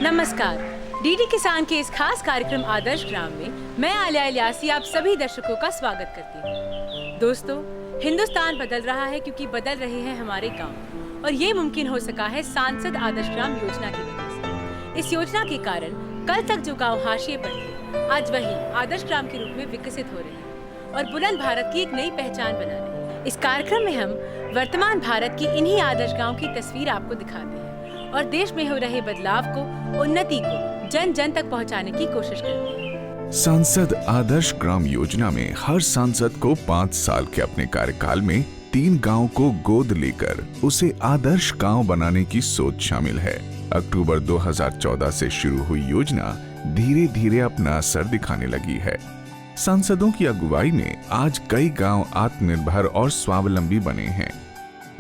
नमस्कार। डीडी किसान के इस खास कार्यक्रम आदर्श ग्राम में मैं आलिया इलियासी आप सभी दर्शकों का स्वागत करती हूँ। दोस्तों, हिंदुस्तान बदल रहा है क्योंकि बदल रहे हैं हमारे गांव, और ये मुमकिन हो सका है सांसद आदर्श ग्राम योजना की वजह से। इस योजना के कारण कल तक जो गाँव हाशिए पर थे, आज वही आदर्श ग्राम के रूप में विकसित हो रहे हैं और बुलंद भारत की एक नई पहचान बना रहे हैं। इस कार्यक्रम में हम वर्तमान भारत की इन्हीं आदर्श गाँव की तस्वीर आपको दिखाते हैं और देश में हो रहे बदलाव को, उन्नति को जन जन तक पहुंचाने की कोशिश करते हैं। सांसद आदर्श ग्राम योजना में हर सांसद को 5 साल के अपने कार्यकाल में 3 गांव को गोद लेकर उसे आदर्श गांव बनाने की सोच शामिल है। अक्टूबर 2014 से शुरू हुई योजना धीरे धीरे अपना असर दिखाने लगी है। सांसदों की अगुवाई में आज कई गांव आत्मनिर्भर और स्वावलंबी बने हैं।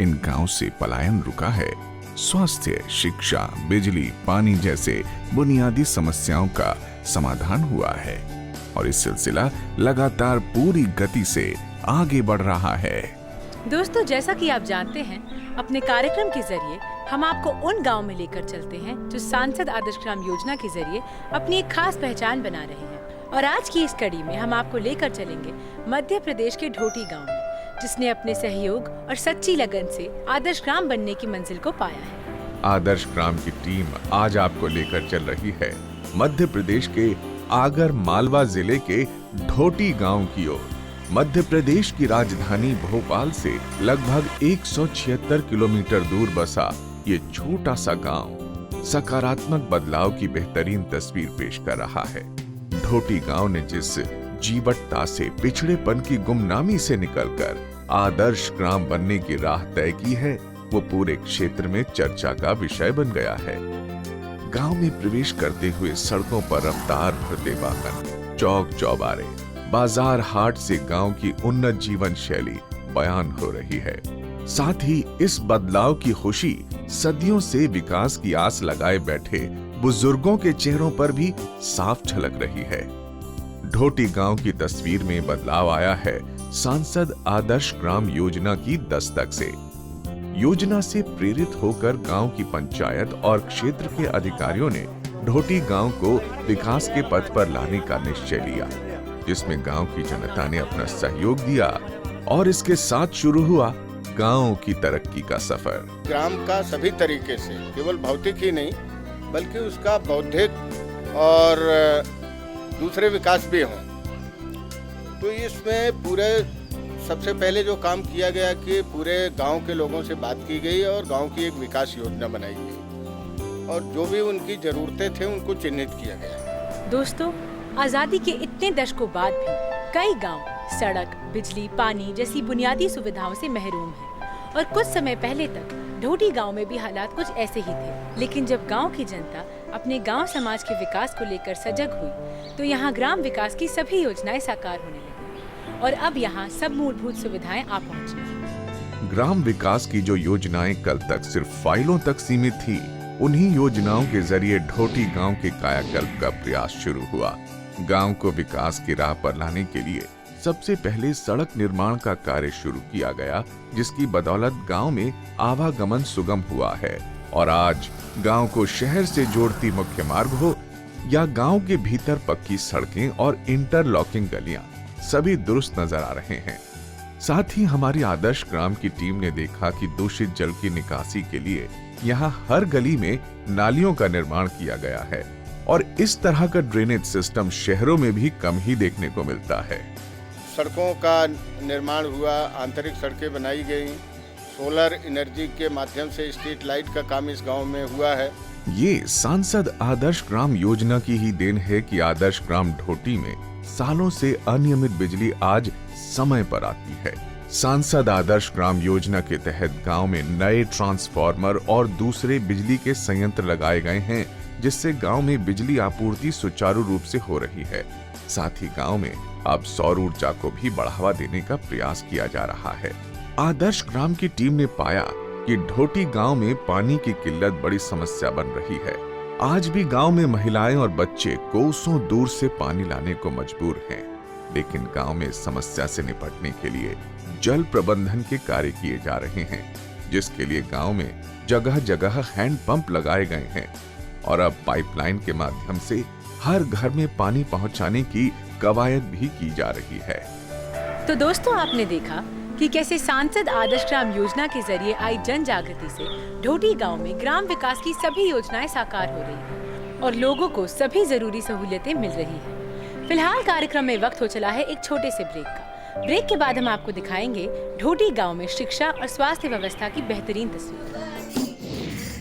इन गांव से पलायन रुका है। स्वास्थ्य, शिक्षा, बिजली, पानी जैसे बुनियादी समस्याओं का समाधान हुआ है और इस सिलसिला लगातार पूरी गति से आगे बढ़ रहा है। दोस्तों, जैसा कि आप जानते हैं, अपने कार्यक्रम के जरिए हम आपको उन गांव में लेकर चलते हैं जो सांसद आदर्श ग्राम योजना के जरिए अपनी एक खास पहचान बना रहे हैं। और आज की इस कड़ी में हम आपको लेकर चलेंगे मध्य प्रदेश के ढोटी गाँव में, जिसने अपने सहयोग और सच्ची लगन से आदर्श ग्राम बनने की मंजिल को पाया है। आदर्श ग्राम की टीम आज आपको लेकर चल रही है मध्य प्रदेश के आगर मालवा जिले के ढोटी गांव की ओर। मध्य प्रदेश की राजधानी भोपाल से लगभग 176 किलोमीटर दूर बसा ये छोटा सा गांव सकारात्मक बदलाव की बेहतरीन तस्वीर पेश कर रहा है। ढोटी गांव ने जिस जीवटता से पिछड़ेपन की गुमनामी से निकलकर आदर्श ग्राम बनने की राह तय की है, वो पूरे क्षेत्र में चर्चा का विषय बन गया है। गांव में प्रवेश करते हुए सड़कों पर रफ्तार भरते वाहन, चौक चौबारे, बाजार हाट से गांव की उन्नत जीवन शैली बयान हो रही है। साथ ही इस बदलाव की खुशी सदियों से विकास की आस लगाए बैठे बुजुर्गों के चेहरों पर भी साफ झलक रही है। ढोटी गांव की तस्वीर में बदलाव आया है सांसद आदर्श ग्राम योजना की दस्तक से। योजना से प्रेरित होकर गांव की पंचायत और क्षेत्र के अधिकारियों ने ढोटी गांव को विकास के पथ पर लाने का निश्चय लिया, जिसमें गांव की जनता ने अपना सहयोग दिया और इसके साथ शुरू हुआ गांव की तरक्की का सफर। ग्राम का सभी तरीके से, केवल भौतिक ही नहीं बल्कि उसका बौद्धिक और दूसरे विकास भी हों। तो इसमें पूरे सबसे पहले जो काम किया गया कि पूरे गांव के लोगों से बात की गई और गांव की एक विकास योजना बनाई गई और जो भी उनकी जरूरतें थे उनको चिन्हित किया गया। दोस्तों, आजादी के इतने दशकों बाद भी कई गांव सड़क, बिजली, पानी जैसी बुनियादी सुविधाओं से महरूम हैं और कुछ समय पहले तक ढोटी गांव में भी हालात कुछ ऐसे ही थे। लेकिन जब गांव की जनता अपने गांव समाज के विकास को लेकर सजग हुई, तो यहाँ ग्राम विकास की सभी योजनाएं साकार होने लगी और अब यहाँ सब मूलभूत सुविधाएं आ पहुँची। ग्राम विकास की जो योजनाएं कल तक सिर्फ फाइलों तक सीमित थी, उन्हीं योजनाओं के जरिए ढोटी गांव के कायाकल्प का प्रयास शुरू हुआ। गांव को विकास की राह पर लाने के लिए सबसे पहले सड़क निर्माण का कार्य शुरू किया गया, जिसकी बदौलत गांव में आवागमन सुगम हुआ है और आज गांव को शहर से जोड़ती मुख्य मार्ग हो या गांव के भीतर पक्की सड़कें और इंटरलॉकिंग गलियां, सभी दुरुस्त नजर आ रहे हैं। साथ ही हमारी आदर्श ग्राम की टीम ने देखा कि दूषित जल की निकासी के लिए यहाँ हर गली में नालियों का निर्माण किया गया है और इस तरह का ड्रेनेज सिस्टम शहरों में भी कम ही देखने को मिलता है। सड़कों का निर्माण हुआ, आंतरिक सड़कें बनाई गई, सोलर एनर्जी के माध्यम से स्ट्रीट लाइट का काम इस गांव में हुआ है। ये सांसद आदर्श ग्राम योजना की ही देन है कि आदर्श ग्राम ढोटी में सालों से अनियमित बिजली आज समय पर आती है। सांसद आदर्श ग्राम योजना के तहत गांव में नए ट्रांसफार्मर और दूसरे बिजली के संयंत्र लगाए गए हैं, जिससे गांव में बिजली आपूर्ति सुचारू रूप से हो रही है। साथ ही गांव में अब सौर ऊर्जा को भी बढ़ावा देने का प्रयास किया जा रहा है। आदर्श ग्राम की टीम ने पाया कि ढोटी गांव में पानी की किल्लत बड़ी समस्या बन रही है। आज भी गांव में महिलाएं और बच्चे कोसों दूर से पानी लाने को मजबूर हैं, लेकिन गांव में इस समस्या से निपटने के लिए जल प्रबंधन के कार्य किए जा रहे हैं, जिसके लिए गांव में जगह जगह हैंड पंप लगाए गए हैं और अब पाइपलाइन के माध्यम से हर घर में पानी पहुंचाने की कवायद भी की जा रही है। तो दोस्तों, आपने देखा कि कैसे सांसद आदर्श ग्राम योजना के जरिए आई जन जागृति से ढोटी गांव में ग्राम विकास की सभी योजनाएं साकार हो रही हैं और लोगों को सभी जरूरी सहूलियतें मिल रही हैं। फिलहाल कार्यक्रम में वक्त हो चला है एक छोटे से ब्रेक का। ब्रेक के बाद हम आपको दिखाएंगे ढोटी गांव में शिक्षा और स्वास्थ्य व्यवस्था की बेहतरीन तस्वीर।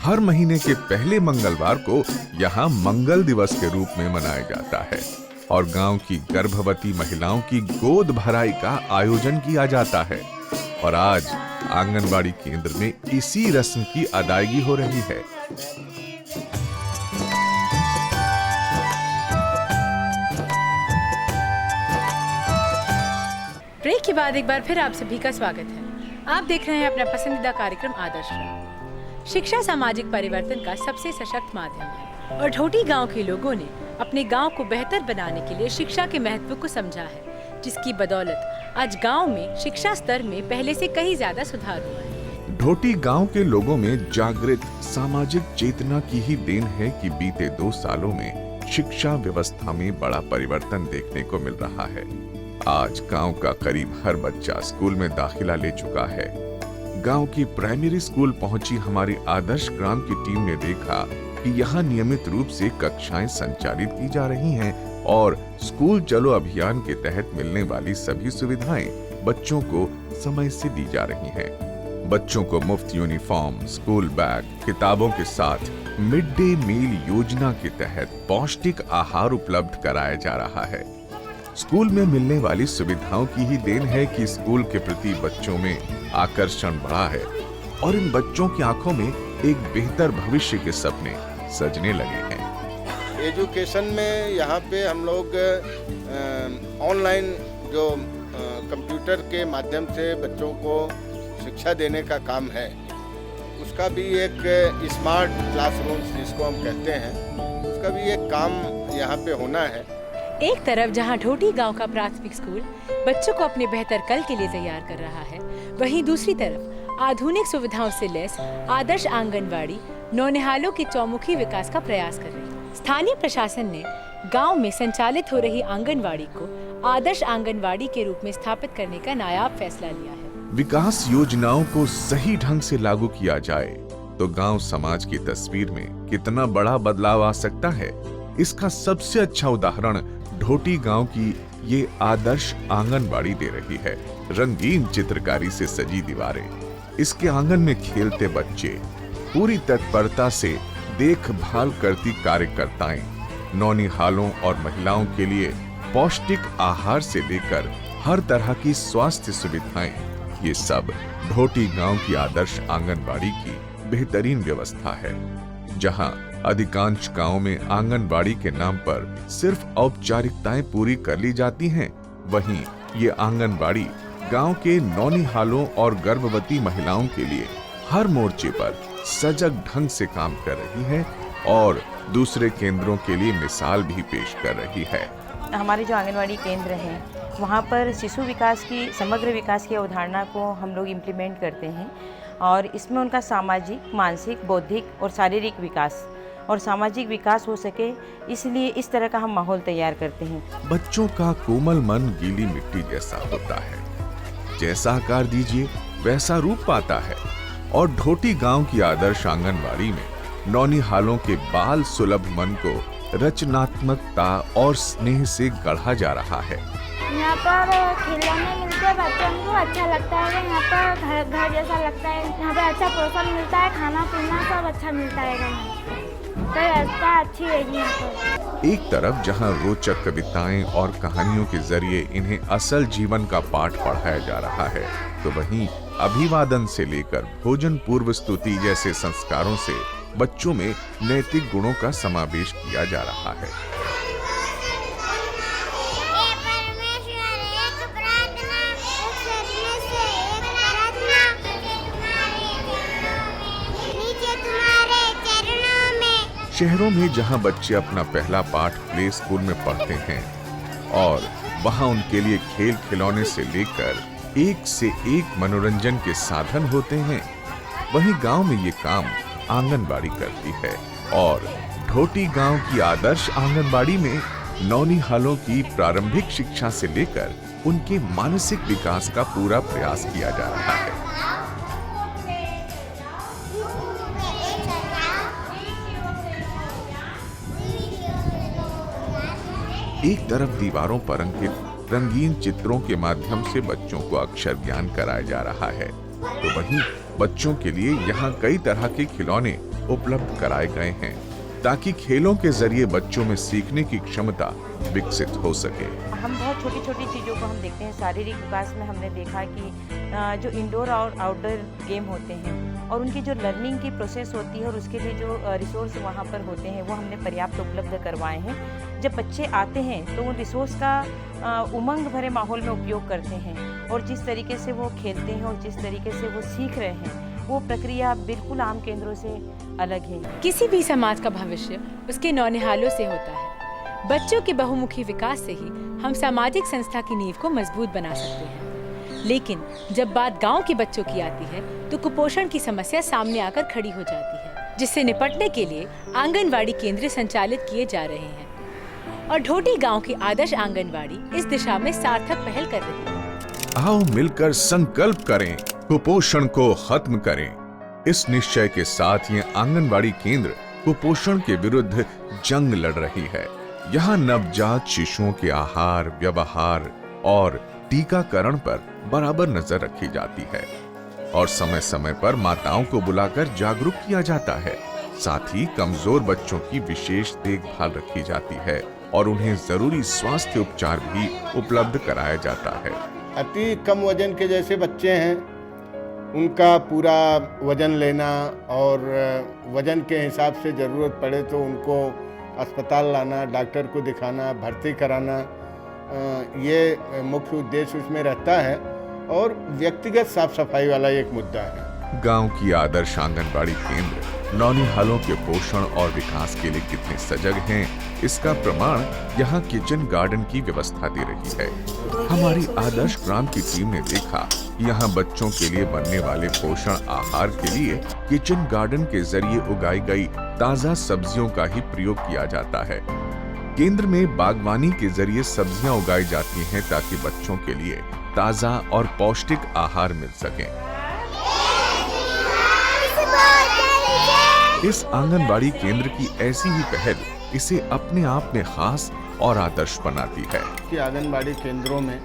हर महीने के पहले मंगलवार को यहाँ मंगल दिवस के रूप में मनाया जाता है और गांव की गर्भवती महिलाओं की गोद भराई का आयोजन किया जाता है। और आज आंगनबाड़ी केंद्र में इसी रस्म की अदायगी हो रही है। ब्रेक के बाद एक बार फिर आप सभी का स्वागत है। आप देख रहे हैं अपना पसंदीदा कार्यक्रम आदर्श ग्राम। शिक्षा सामाजिक परिवर्तन का सबसे सशक्त माध्यम है और ढोटी गांव के लोगों ने अपने गांव को बेहतर बनाने के लिए शिक्षा के महत्व को समझा है, जिसकी बदौलत आज गांव में शिक्षा स्तर में पहले से कहीं ज्यादा सुधार हुआ है। ढोटी गांव के लोगों में जागृत सामाजिक चेतना की ही देन है कि बीते 2 सालों में शिक्षा व्यवस्था में बड़ा परिवर्तन देखने को मिल रहा है। आज गांव का करीब हर बच्चा स्कूल में दाखिला ले चुका है। गांव की प्राइमरी स्कूल पहुंची हमारी आदर्श ग्राम की टीम ने देखा कि यहाँ नियमित रूप से कक्षाएं संचालित की जा रही हैं और स्कूल चलो अभियान के तहत मिलने वाली सभी सुविधाएं बच्चों को समय से दी जा रही हैं। बच्चों को मुफ्त यूनिफॉर्म, स्कूल बैग, किताबों के साथ मिड डे मील योजना के तहत पौष्टिक आहार उपलब्ध कराया जा रहा है। स्कूल में मिलने वाली सुविधाओं की ही देन है कि स्कूल के प्रति बच्चों में आकर्षण बढ़ा है और इन बच्चों की आंखों में एक बेहतर भविष्य के सपने सजने लगे हैं। एजुकेशन में यहाँ पे हम लोग ऑनलाइन जो कंप्यूटर के माध्यम से बच्चों को शिक्षा देने का काम है, उसका भी एक स्मार्ट क्लासरूम्स जिसको हम कहते हैं, उसका भी एक काम यहाँ पे होना है। एक तरफ जहां ढोटी गांव का प्राथमिक स्कूल बच्चों को अपने बेहतर कल के लिए तैयार कर रहा है, वहीं दूसरी तरफ आधुनिक सुविधाओं से लैस आदर्श आंगनवाड़ी नौनिहालों के चौमुखी विकास का प्रयास कर रही है। स्थानीय प्रशासन ने गांव में संचालित हो रही आंगनवाड़ी को आदर्श आंगनवाड़ी के रूप में स्थापित करने का नायाब फैसला लिया है। विकास योजनाओं को सही ढंग से लागू किया जाए तो गांव समाज की तस्वीर में कितना बड़ा बदलाव आ सकता है, इसका सबसे अच्छा उदाहरण ढोटी गांव की ये आदर्श आंगनबाड़ी दे रही है। रंगीन चित्रकारी से सजी दीवारें, इसके आंगन में खेलते बच्चे, पूरी तत्परता से देखभाल करती कार्यकर्ताएं, नौनिहालों और महिलाओं के लिए पौष्टिक आहार से लेकर हर तरह की स्वास्थ्य सुविधाएं, ये सब ढोटी गांव की आदर्श आंगनबाड़ी की बेहतरीन व्यवस्था है। जहां अधिकांश गांवों में आंगनबाड़ी के नाम पर सिर्फ औपचारिकताएं पूरी कर ली जाती हैं, वहीं ये आंगनबाड़ी गांव के नौनिहालों और गर्भवती महिलाओं के लिए हर मोर्चे पर सजग ढंग से काम कर रही है और दूसरे केंद्रों के लिए मिसाल भी पेश कर रही है। हमारे जो आंगनवाड़ी केंद्र हैं, वहाँ पर शिशु विकास की समग्र विकास की अवधारणा को हम लोग इम्प्लीमेंट करते हैं और इसमें उनका सामाजिक, मानसिक, बौद्धिक और शारीरिक विकास और सामाजिक विकास हो सके, इसलिए इस तरह का हम माहौल तैयार करते हैं। बच्चों का कोमल मन गीली मिट्टी जैसा होता है, जैसा आकार दीजिए वैसा रूप पाता है और ढोटी गांव की आदर्श आंगनबाड़ी में नौनिहालों के बाल सुलभ मन को रचनात्मकता और स्नेह से गढ़ा जा रहा है। यहाँ पर खिलौने मिलते हैं, बच्चों को अच्छा लगता है। यहाँ पर घर जैसा लगता है। यहाँ पे अच्छा पोषण मिलता है, खाना पीना सब अच्छा मिलता है। तो व्यवस्था अच्छी रहेगी यहाँ पर। एक तरफ जहाँ रोचक कविताएं और कहानियों के जरिए इन्हें असल जीवन का पाठ पढ़ाया जा रहा है, तो वहीं अभिवादन से लेकर भोजन पूर्व स्तुति जैसे संस्कारों से बच्चों में नैतिक गुणों का समावेश किया जा रहा है। शहरों में जहां बच्चे अपना पहला पाठ प्ले स्कूल में पढ़ते हैं और वहां उनके लिए खेल खिलौने से लेकर एक से एक मनोरंजन के साधन होते हैं, वहीं गांव में ये काम आंगनबाड़ी करती है और ढोटी गांव की आदर्श आंगनबाड़ी में नौनिहालों की प्रारंभिक शिक्षा से लेकर उनके मानसिक विकास का पूरा प्रयास किया जा रहा है। एक तरफ दीवारों पर अंकित रंगीन चित्रों के माध्यम से बच्चों को अक्षर ज्ञान कराया जा रहा है, तो वहीं बच्चों के लिए यहाँ कई तरह के खिलौने उपलब्ध कराए गए हैं ताकि खेलों के जरिए बच्चों में सीखने की क्षमता विकसित हो सके। हम बहुत छोटी छोटी चीज़ों को हम देखते हैं। शारीरिक विकास में हमने देखा कि जो इंडोर और आउटडोर गेम होते हैं और उनकी जो लर्निंग की प्रोसेस होती है और उसके लिए जो रिसोर्स वहाँ पर होते हैं वो हमने पर्याप्त उपलब्ध करवाए हैं। जब बच्चे आते हैं तो उन रिसोर्स का उमंग भरे माहौल में उपयोग करते हैं और जिस तरीके से वो खेलते हैं और जिस तरीके से वो सीख रहे हैं वो प्रक्रिया बिल्कुल आम केंद्रों से अलग है। किसी भी समाज का भविष्य उसके नौनिहालों से होता है। बच्चों के बहुमुखी विकास से ही हम सामाजिक संस्था की नींव को मजबूत बना सकते हैं। लेकिन जब बात गांव के बच्चों की आती है तो कुपोषण की समस्या सामने आकर खड़ी हो जाती है, जिससे निपटने के लिए आंगनवाड़ी केंद्र संचालित किए जा रहे हैं और ढोटी गांव की आदर्श आंगनवाड़ी इस दिशा में सार्थक पहल कर रही है। आओ मिलकर संकल्प करें, कुपोषण को खत्म करें। इस निश्चय के साथ ये आंगनवाड़ी केंद्र कुपोषण के विरुद्ध जंग लड़ रही है। यहाँ नवजात शिशुओं के आहार, व्यवहार और टीकाकरण पर बराबर नजर रखी जाती है और समय समय पर माताओं को बुलाकर जागरूक किया जाता है। साथ ही कमजोर बच्चों की विशेष देखभाल रखी जाती है और उन्हें जरूरी स्वास्थ्य उपचार भी उपलब्ध कराया जाता है। अति कम वजन के जैसे बच्चे हैं उनका पूरा वजन लेना और वजन के हिसाब से ज़रूरत पड़े तो उनको अस्पताल लाना, डॉक्टर को दिखाना, भर्ती कराना, ये मुख्य उद्देश्य उसमें रहता है और व्यक्तिगत साफ सफाई वाला एक मुद्दा है। गांव की आदर्श आंगनबाड़ी केंद्र नौनिहालों के पोषण और विकास के लिए कितने सजग हैं, इसका प्रमाण यहाँ किचन गार्डन की व्यवस्था दे रही है। हमारी आदर्श ग्राम की टीम ने देखा कि यहाँ बच्चों के लिए बनने वाले पोषण आहार के लिए किचन गार्डन के जरिए उगाई गई ताजा सब्जियों का ही प्रयोग किया जाता है। केंद्र में बागवानी के जरिए सब्जियां उगाई जाती हैं ताकि बच्चों के लिए ताजा और पौष्टिक आहार मिल सके। इस आंगनबाड़ी केंद्र की ऐसी ही पहल इसे अपने आप में खास और आदर्श बनाती है। कि आंगनबाड़ी केंद्रों में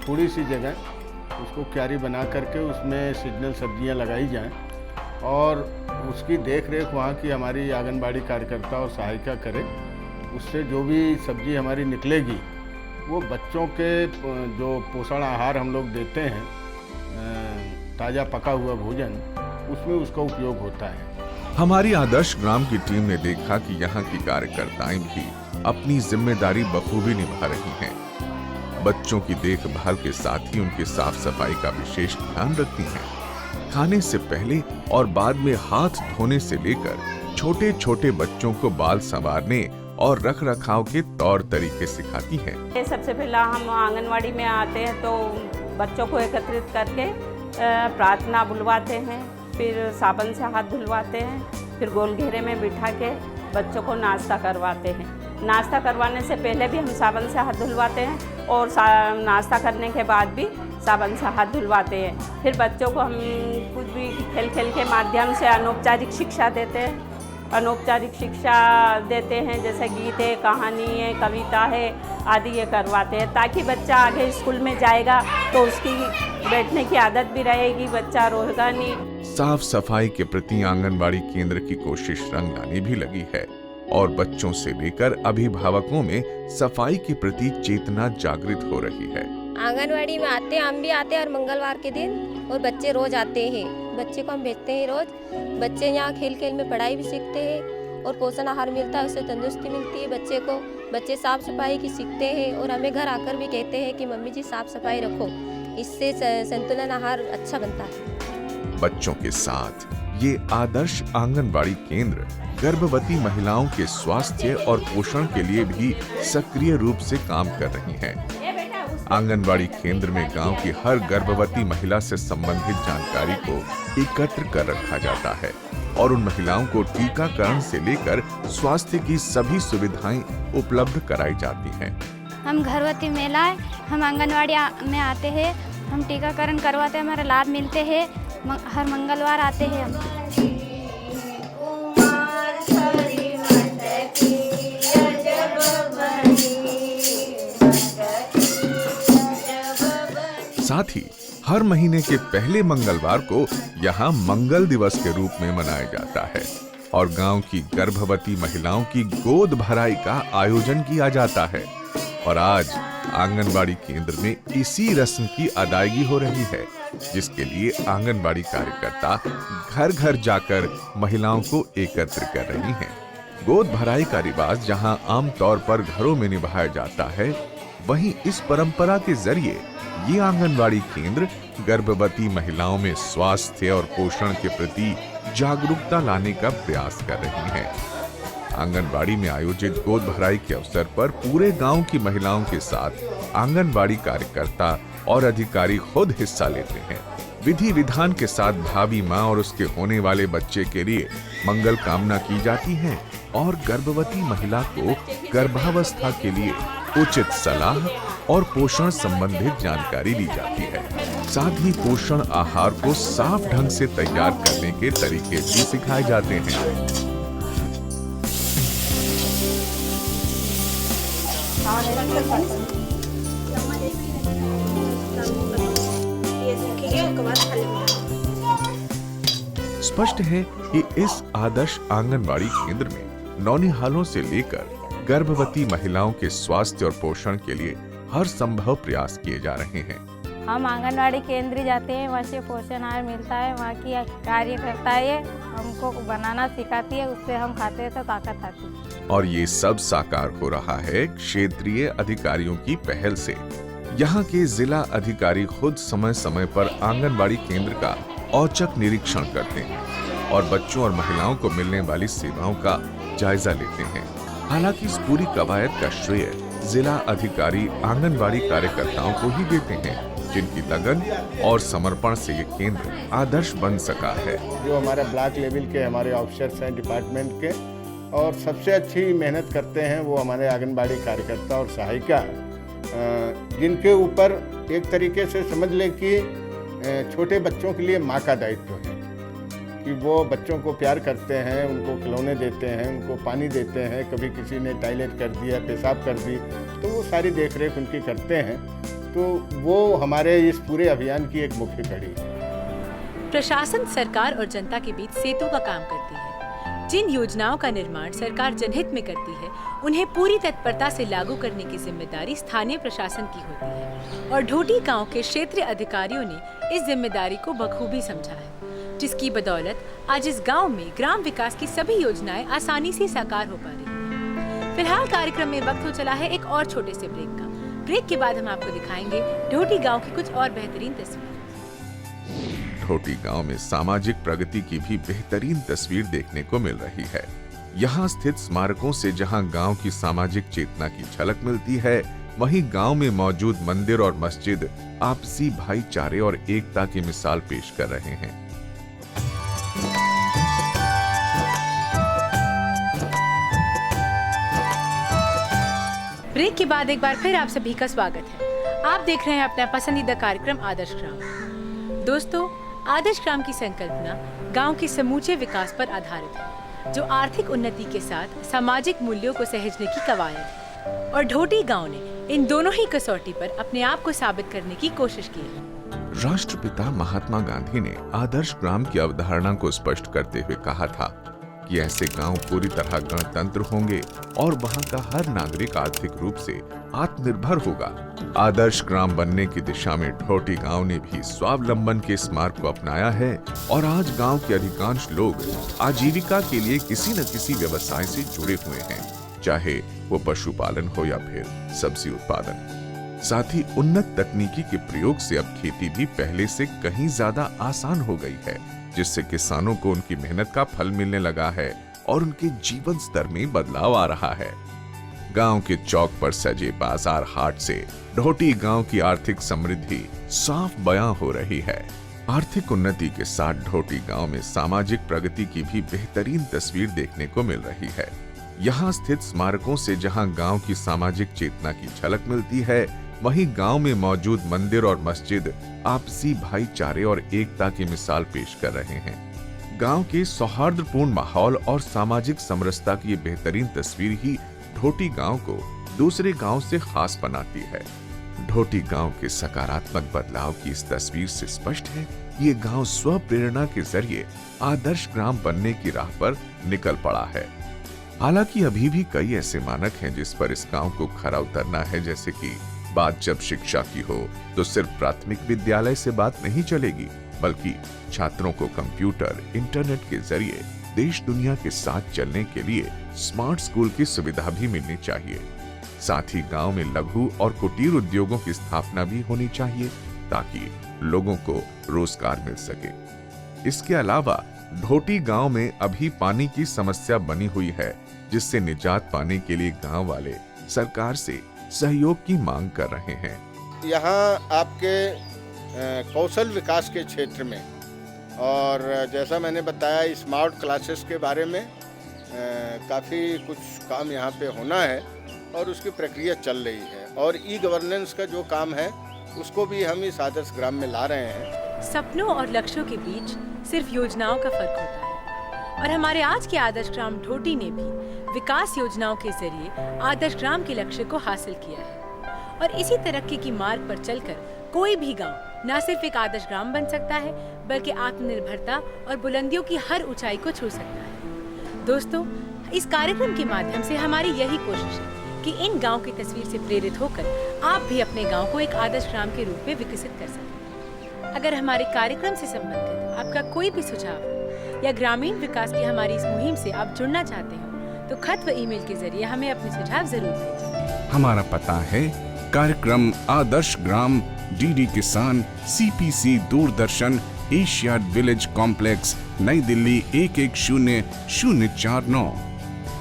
थोड़ी सी जगह उसको क्यारी बना करके उसमें सीजनल सब्जियां लगाई जाएं और उसकी देख रेख वहाँ की हमारी आंगनबाड़ी कार्यकर्ता और सहायिका करे। उससे जो भी सब्जी हमारी निकलेगी वो बच्चों के जो पोषण आहार हम लोग देते हैं, ताज़ा पका हुआ भोजन, उसमें उसका उपयोग होता है। हमारी आदर्श ग्राम की टीम ने देखा कि यहाँ की कार्यकर्ताएं भी अपनी जिम्मेदारी बखूबी निभा रही हैं। बच्चों की देखभाल के साथ ही उनकी साफ सफाई का विशेष ध्यान रखती हैं। खाने से पहले और बाद में हाथ धोने से लेकर छोटे छोटे बच्चों को बाल संवारने और रख रखाव के तौर तरीके सिखाती हैं। सबसे पहला हम आंगनवाड़ी में आते हैं तो बच्चों को एकत्रित करके प्रार्थना बुलवाते हैं, फिर साबुन से हाथ धुलवाते हैं, फिर गोल घेरे में बिठा के बच्चों को नाश्ता करवाते हैं। नाश्ता करवाने से पहले भी हम साबुन से हाथ धुलवाते हैं और नाश्ता करने के बाद भी साबुन से हाथ धुलवाते हैं। फिर बच्चों को हम कुछ भी खेल खेल के माध्यम से अनौपचारिक शिक्षा देते हैं। अनौपचारिक शिक्षा देते हैं, जैसे गीत है, कहानी है, कविता है आदि ये करवाते हैं ताकि बच्चा आगे स्कूल में जाएगा तो उसकी बैठने की आदत भी रहेगी, बच्चा रोएगा नहीं। साफ सफाई के प्रति आंगनबाड़ी केंद्र की कोशिश रंग लाने भी लगी है और बच्चों से लेकर अभिभावकों में सफाई के प्रति चेतना जागृत हो रही है। आंगनवाड़ी में आते हैं, हम भी आते हैं और मंगलवार के दिन और बच्चे रोज आते हैं। बच्चे को हम भेजते हैं रोज। बच्चे यहाँ खेल खेल में पढ़ाई भी सीखते हैं और पोषण आहार मिलता है, उससे तंदुरुस्ती मिलती है बच्चे को। बच्चे साफ सफाई की सीखते हैं और हमें घर आकर भी कहते हैं कि मम्मी जी साफ सफाई रखो, इससे संतुलन आहार अच्छा बनता है। बच्चों के साथ ये आदर्श आंगनबाड़ी केंद्र गर्भवती महिलाओं के स्वास्थ्य और पोषण के लिए भी सक्रिय रूप से काम कर रही हैं। आंगनबाड़ी केंद्र में गांव की हर गर्भवती महिला से संबंधित जानकारी को एकत्र कर रखा जाता है और उन महिलाओं को टीकाकरण से लेकर स्वास्थ्य की सभी सुविधाएं उपलब्ध कराई जाती हैं। हम गर्भवती महिलाएं हम आंगनवाड़ी में आते हैं, हम टीकाकरण करवाते हैं, हमारा लाभ मिलते हैं, हर मंगलवार आते हैं हम। साथ ही हर महीने के पहले मंगलवार को यहाँ मंगल दिवस के रूप में मनाया जाता है और गांव की गर्भवती महिलाओं की गोद भराई का आयोजन किया जाता है। और आज आंगनबाड़ी केंद्र में इसी रस्म की अदायगी हो रही है, जिसके लिए आंगनबाड़ी कार्यकर्ता घर घर जाकर महिलाओं को एकत्र कर रही हैं। गोद भराई का रिवाज जहां आमतौर पर घरों में निभाया जाता है, वहीं इस परंपरा के जरिए ये आंगनबाड़ी केंद्र गर्भवती महिलाओं में स्वास्थ्य और पोषण के प्रति जागरूकता लाने का प्रयास कर रही हैं। आंगनबाड़ी में आयोजित गोद भराई के अवसर पर पूरे गांव की महिलाओं के साथ आंगनबाड़ी कार्यकर्ता और अधिकारी खुद हिस्सा लेते हैं। विधि विधान के साथ भावी मां और उसके होने वाले बच्चे के लिए मंगल कामना की जाती है और गर्भवती महिला को गर्भावस्था के लिए उचित सलाह और पोषण संबंधित जानकारी दी जाती है। साथ ही पोषण आहार को साफ ढंग से तैयार करने के तरीके भी सिखाए जाते हैं। स्पष्ट है कि इस आदर्श आंगनबाड़ी केंद्र में नौनिहालों से लेकर गर्भवती महिलाओं के स्वास्थ्य और पोषण के लिए हर संभव प्रयास किए जा रहे हैं। हम आंगनवाड़ी केंद्र जाते हैं, वहाँ से पोषण आहार मिलता है, वहाँ की कार्यकर्ता है हमको बनाना सिखाती है, उससे हम खाते हैं तो ताकत आती है। और ये सब साकार हो रहा है क्षेत्रीय अधिकारियों की पहल से। यहाँ के जिला अधिकारी खुद समय समय पर आंगनबाड़ी केंद्र का औचक निरीक्षण करते हैं और बच्चों और महिलाओं को मिलने वाली सेवाओं का जायजा लेते हैं। हालांकि इस पूरी कवायद का श्रेय जिला अधिकारी आंगनबाड़ी कार्यकर्ताओं को ही देते हैं, जिनकी लगन और समर्पण से ये केंद्र आदर्श बन सका है। जो हमारे ब्लॉक लेवल के हमारे ऑफिसर्स हैं डिपार्टमेंट के, और सबसे अच्छी मेहनत करते हैं वो हमारे आंगनबाड़ी कार्यकर्ता और सहायिका, जिनके ऊपर एक तरीके से समझ ले कि छोटे बच्चों के लिए माँ का दायित्व है कि वो बच्चों को प्यार करते हैं, उनको खिलौने देते हैं, उनको पानी देते हैं, कभी किसी ने टॉयलेट कर दिया, पेशाब कर दी, तो वो सारी देखरेख उनकी करते हैं। तो वो हमारे इस पूरे अभियान की एक मुख्य कड़ी है। प्रशासन सरकार और जनता के बीच सेतु का काम करती है। जिन योजनाओं का निर्माण सरकार जनहित में करती है, उन्हें पूरी तत्परता से लागू करने की जिम्मेदारी स्थानीय प्रशासन की होती है और ढोटी गांव के क्षेत्रीय अधिकारियों ने इस जिम्मेदारी को बखूबी समझा है, जिसकी बदौलत आज इस गांव में ग्राम विकास की सभी योजनाएं आसानी से साकार हो पा रही हैं। फिलहाल कार्यक्रम में वक्त हो चला है एक और छोटे से ब्रेक का। ब्रेक के बाद हम आपको दिखाएंगे ढोटी गांव की कुछ और बेहतरीन तस्वीरें। ढोटी गांव में सामाजिक प्रगति की भी बेहतरीन तस्वीर देखने को मिल रही है। यहाँ स्थित स्मारकों से जहाँ गांव की सामाजिक चेतना की झलक मिलती है, वहीं गांव में मौजूद मंदिर और मस्जिद आपसी भाईचारे और एकता की मिसाल पेश कर रहे हैं। ब्रेक के बाद एक बार फिर आप सभी का स्वागत है। आप देख रहे हैं अपना पसंदीदा कार्यक्रम आदर्श ग्राम। दोस्तों, आदर्श ग्राम की संकल्पना गांव के समूचे विकास पर आधारित है, जो आर्थिक उन्नति के साथ सामाजिक मूल्यों को सहेजने की कवायद है। और ढोटी गांव ने इन दोनों ही कसौटी पर अपने आप को साबित करने की कोशिश की है। राष्ट्रपिता महात्मा गांधी ने आदर्श ग्राम की अवधारणा को स्पष्ट करते हुए कहा था कि ऐसे गांव पूरी तरह गणतंत्र होंगे और वहां का हर नागरिक आर्थिक रूप से आत्मनिर्भर होगा। आदर्श ग्राम बनने की दिशा में ढोटी गांव ने भी स्वावलंबन के इस मार्ग को अपनाया है और आज गांव के अधिकांश लोग आजीविका के लिए किसी न किसी व्यवसाय से जुड़े हुए हैं, चाहे वो पशुपालन हो या फिर सब्जी उत्पादन। साथ ही उन्नत तकनीकी के प्रयोग से अब खेती भी पहले से कहीं ज्यादा आसान हो गई है, जिससे किसानों को उनकी मेहनत का फल मिलने लगा है और उनके जीवन स्तर में बदलाव आ रहा है। गांव के चौक पर सजे बाजार हाट से ढोटी गांव की आर्थिक समृद्धि साफ बयां हो रही है। आर्थिक उन्नति के साथ ढोटी गांव में सामाजिक प्रगति की भी बेहतरीन तस्वीर देखने को मिल रही है। यहाँ स्थित स्मारकों से जहाँ गांव की सामाजिक चेतना की झलक मिलती है, वहीं गांव में मौजूद मंदिर और मस्जिद आपसी भाईचारे और एकता की मिसाल पेश कर रहे हैं। गांव के सौहार्दपूर्ण माहौल और सामाजिक समरसता की बेहतरीन तस्वीर ही ढोटी गांव को दूसरे गांव से खास बनाती है। ढोटी गांव के सकारात्मक बदलाव की इस तस्वीर से स्पष्ट है कि ये गांव स्व प्रेरणा के जरिए आदर्श ग्राम बनने की राह पर निकल पड़ा है। हालांकि अभी भी कई ऐसे मानक हैं जिस पर इस गांव को खरा उतरना है, जैसे कि बात जब शिक्षा की हो तो सिर्फ प्राथमिक विद्यालय से बात नहीं चलेगी, बल्कि छात्रों को कंप्यूटर, इंटरनेट के जरिए देश दुनिया के साथ चलने के लिए स्मार्ट स्कूल की सुविधा भी मिलनी चाहिए। साथ ही गांव में लघु और कुटीर उद्योगों की स्थापना भी होनी चाहिए ताकि लोगों को रोजगार मिल सके। इसके अलावा ढोटी गांव में अभी पानी की समस्या बनी हुई है, जिससे निजात पाने के लिए गांव वाले सरकार से सहयोग की मांग कर रहे हैं। यहाँ आपके कौशल विकास के क्षेत्र में और जैसा मैंने बताया स्मार्ट क्लासेस के बारे में काफ़ी कुछ काम यहाँ पे होना है और उसकी प्रक्रिया चल रही है। और ई गवर्नेंस का जो काम है उसको भी हम इस आदर्श ग्राम में ला रहे हैं। सपनों और लक्ष्यों के बीच सिर्फ योजनाओं का फर्क होता है और हमारे आज के आदर्श ग्राम ढोटी ने भी विकास योजनाओं के जरिए आदर्श ग्राम के लक्ष्य को हासिल किया है। और इसी तरक्की की मार्ग पर चलकर कोई भी गांव न सिर्फ एक आदर्श ग्राम बन सकता है, बल्कि आत्मनिर्भरता और बुलंदियों की हर ऊंचाई को छू सकता है। दोस्तों, इस कार्यक्रम के माध्यम से हमारी यही कोशिश है कि इन गांव की तस्वीर से प्रेरित होकर आप भी अपने गांव को एक आदर्श ग्राम के रूप में विकसित कर सकें। अगर हमारे कार्यक्रम से संबंधित आपका कोई भी सुझाव या ग्रामीण विकास की हमारी इस मुहिम से आप जुड़ना चाहते हो तो खत व ईमेल के जरिए हमें अपने सुझाव जरूर भेजें। हमारा पता है कार्यक्रम आदर्श ग्राम, डीडी किसान, CPC Doordarshan, Asiad village complex, नई दिल्ली 110049।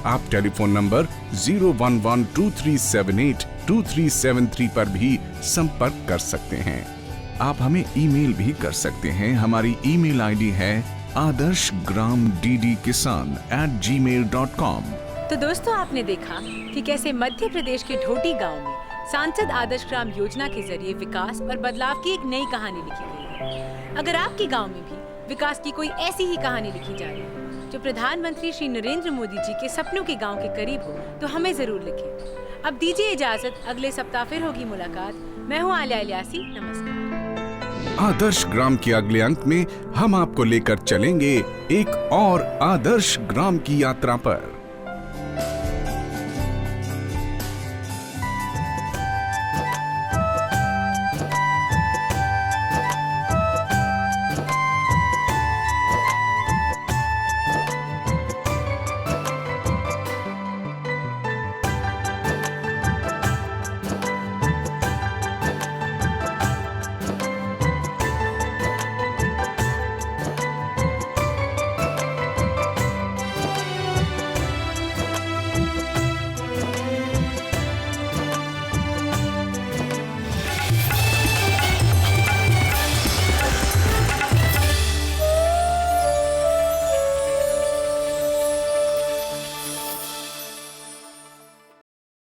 आप टेलीफोन नंबर 01123782373 पर भी संपर्क कर सकते हैं। आप हमें ईमेल भी कर सकते हैं। हमारी ईमेल आईडी है adarshgramddkisan@gmail.com। तो दोस्तों, आपने देखा कि कैसे मध्य प्रदेश के ढोटी गांव में सांसद आदर्श ग्राम योजना के जरिए विकास और बदलाव की एक नई कहानी लिखी गई है। अगर आपके गांव में भी विकास की कोई ऐसी ही कहानी लिखी जा रही है जो प्रधानमंत्री श्री नरेंद्र मोदी जी के सपनों के गांव के करीब हो, तो हमें जरूर लिखें। अब दीजिए इजाजत, अगले सप्ताह फिर होगी मुलाकात। मैं हूँ आलिया इलियासी, नमस्कार। आदर्श ग्राम के अगले अंक में हम आपको लेकर चलेंगे एक और आदर्श ग्राम की यात्रा पर।